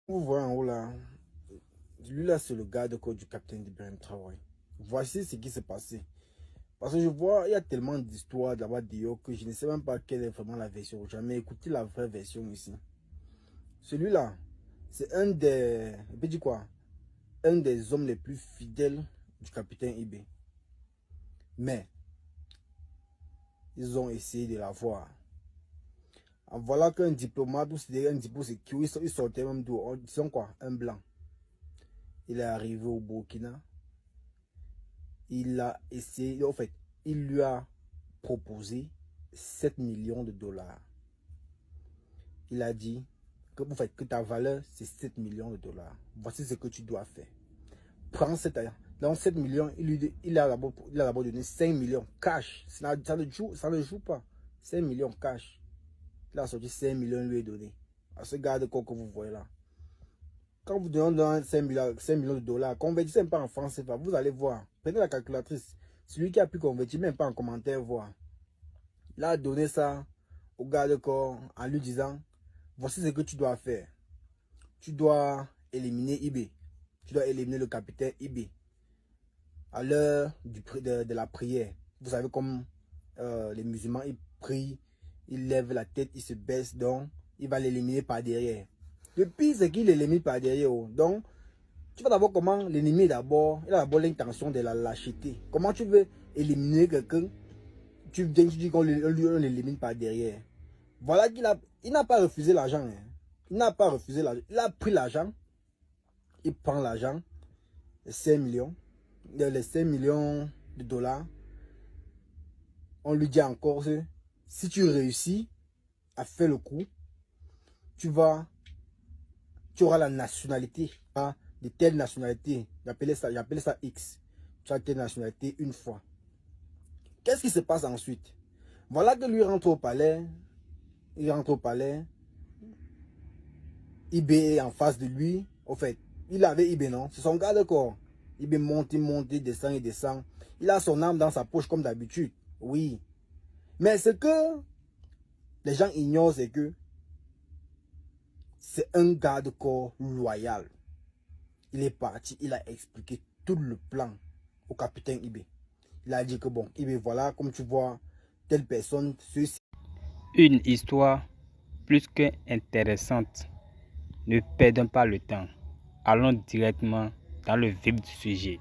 Vous voyez en haut là, lui là c'est le gars du capitaine d'Ibrahim Traoré. Voici ce qui s'est passé. Parce que je vois, il y a tellement d'histoires là-bas dehors que je ne sais même pas quelle est vraiment la version. J'ai jamais écouté la vraie version ici. Celui-là, c'est un des, je peux dire quoi, un des hommes les plus fidèles du capitaine IB. Mais, ils ont essayé de l'avoir. En voilà qu'un diplomate, ou c'était un diplomate, il sortait même d'où, disons quoi, un blanc. Il est arrivé au Burkina. Il a essayé, en fait, il lui a proposé 7 millions de dollars. Il a dit que, en fait, que ta valeur, c'est 7 millions de dollars. Voici ce que tu dois faire. Prends cette argent. Dans 7 millions, il a d'abord donné 5 millions cash. Ça ne joue pas. 5 millions cash. Il a sorti 5 millions, lui est donné. À ce gars de quoi que vous voyez là. Quand vous donnez 5 millions de dollars, convertissez même pas en France, vous allez voir. Prenez la calculatrice. Celui qui a pu convertir, même pas en commentaire, voir. Il a donné ça au gars de corps en lui disant, voici ce que tu dois faire. Tu dois éliminer IB. Tu dois éliminer le capitaine IB. À l'heure de la prière. Vous savez comme les musulmans, ils prient, ils lèvent la tête, ils se baissent, donc il va l'éliminer par derrière. Le pire, c'est qu'il l'élimine par derrière. Donc, tu vas d'abord comment l'ennemi d'abord, il a d'abord l'intention de la lâcheté. Comment tu veux éliminer quelqu'un? Tu viens, tu dis qu'on l'élimine par derrière. Voilà il n'a pas refusé l'argent. Hein. Il n'a pas refusé l'argent. Il a pris l'argent. Il prend l'argent. Les 5 millions. Les 5 millions de dollars. On lui dit encore que si tu réussis à faire le coup, tu auras la nationalité. Hein, de telle nationalité. J'appelais ça X. Tu as telle nationalité une fois. Qu'est-ce qui se passe ensuite? Voilà que lui rentre au palais. Il rentre au palais. IB est en face de lui. Au fait, il avait IB, non? C'est son garde corps. IB monte, il monte, il descend, il descend. Il a son arme dans sa poche comme d'habitude. Oui. Mais ce que les gens ignorent, c'est que c'est un garde-corps loyal. Il est parti, il a expliqué tout le plan au capitaine IB. Il a dit que bon, IB, voilà, comme tu vois, telle personne, ceci. Une histoire plus que intéressante. Ne perdons pas le temps. Allons directement dans le vif du sujet.